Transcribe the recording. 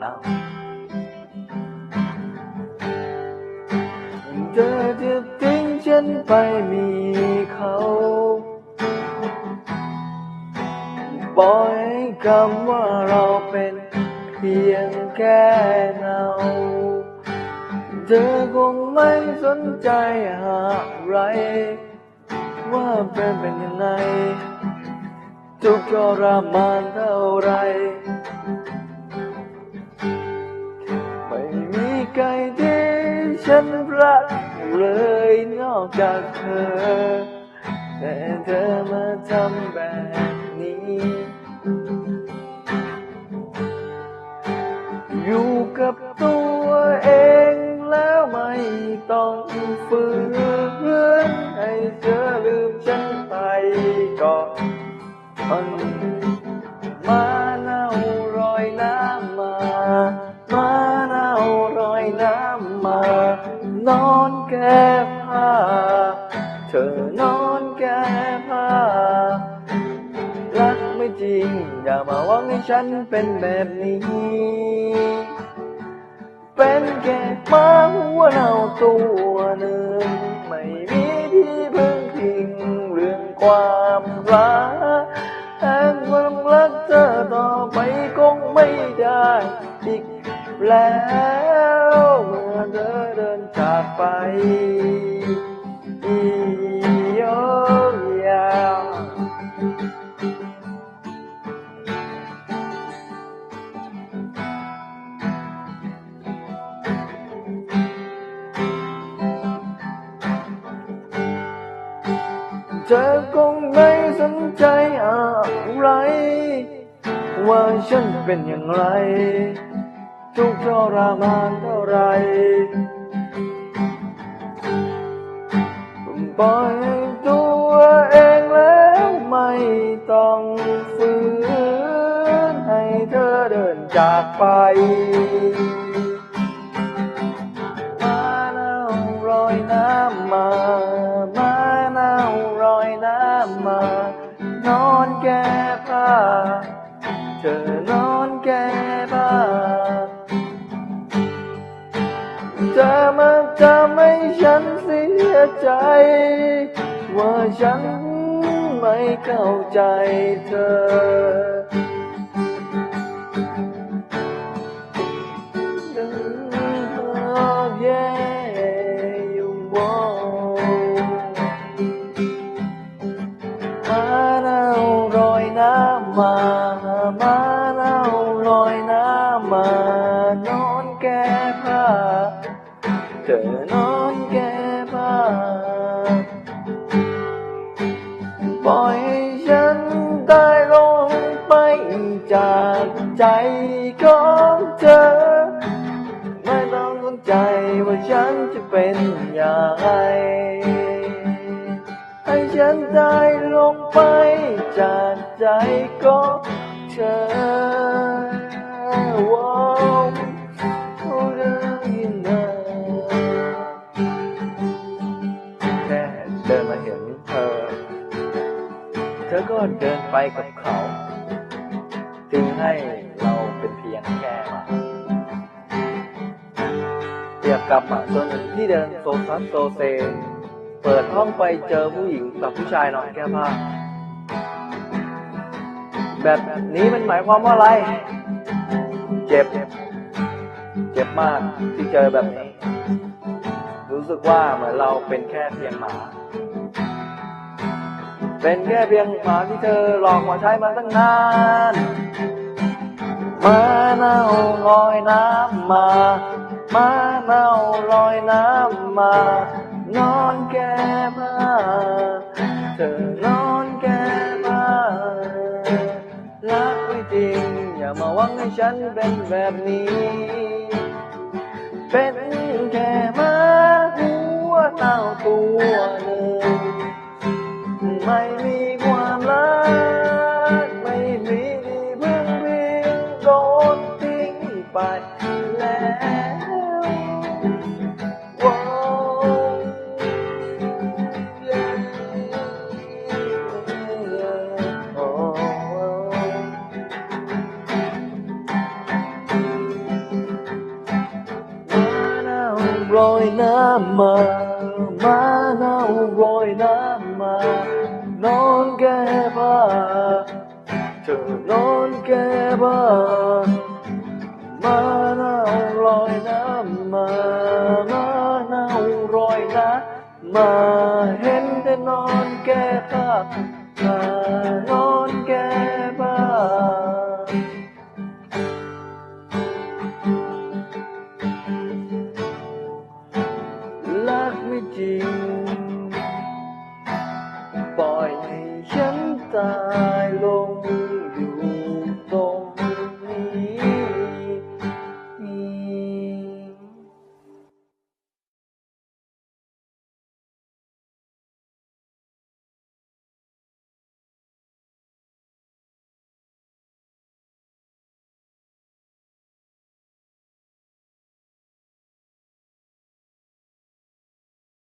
แล้วเธอจะทิ้งฉันไปมีเขาปล่อยคำว่าเราเป็นเพียงแค่เงาเธอคงไม่สนใจอะไรว่าเป็นยังไงทุกข์ทรมานเท่าไรไม่มีใครที่ฉันรักเลยนอกจากเธอแต่เธอมาทำแบบนี้อยู่กับตัวเองแล้วไม่ต้องฝืนให้เธอลืมฉันไปก่อนมาเน่ารอยน้ำมาเน่ารอยน้ำมานอนแก้ผ้าเธอนอนแก้ผ้ารักไม่จริงอย่ามาหวังให้ฉันเป็นแบบนี้เป็นแค่หมาหัวเน่าตัวหนึ่งไม่มีที่พึ่งพิงเรื่องความรักแต่ความรักเธอต่อไปคงไม่ได้อีกแล้วเมื่อเธอเดินจากไปยาวเธอคงไม่สนใจอะไรว่าฉันเป็นอย่างไรทุกข์ทรมานเท่าไรปล่อยตัวเองแล้วไม่ต้องฝืนให้เธอเดินจากไปมาเน่ารอยน้ำมาเน่ารอยน้ำมานอนแก้ผ้าเธอนอนแก้ผ้าเธอมาทำให้ฉันเสียใจว่าฉันไม่เข้าใจเธอแย่อยู่บ่มาเน่ารอยน้ำมาเน่ารอยน้ำมานอนแก้ผ้าเธอนอนแก้ผ้าปล่อยฉันได้ลงไปจากใจของเธอไม่ต้องสนใจว่าฉันจะเป็นอย่างไรให้ฉันได้ลงไปจากใจของเธอเดินมาเห็นเธอก็เดินไปกับเขาจึงให้เราเป็นเพียงแค่มาเปรียบกับหมาตัวหนึ่งที่เดินโซซัสโซเซเปิดห้องไปเจอผู้หญิงกับผู้ชายนอนแก้ผ้าแบบนี้มันหมายความว่าอะไรเจ็บมากที่เจอแบบนี้รู้สึกว่าเหมือนเราเป็นแค่เพียงหมาเป็นแค่เพียงหมาที่เธอหลอกมาใช้มาตั้งนานมาเน่าลอยน้ำมาเน่าลอยน้ำมานอนแก้ผ้าเธอนอนแก้ผ้ารักไม่จริงอย่ามาหวังให้ฉันเป็นแบบนี้เป็นแค่หมาหัวเน่าตัวหนึ่งไม่มีความรักไม่มีที่พึ่งพิงโดนทิ้งไปแล้วว้าว รอยน้ำมามาเน่ารอยน้ำมานอนแก้ผ้าเธอนอนแก้ผ้ามาเน่ารอยน้ำมามาเน่ารอยน้ำมาเห็นแต่นอนแก้ผ้ามานอนแก้ผ้ารักไม่จริงปล่อยให้ฉันตายลง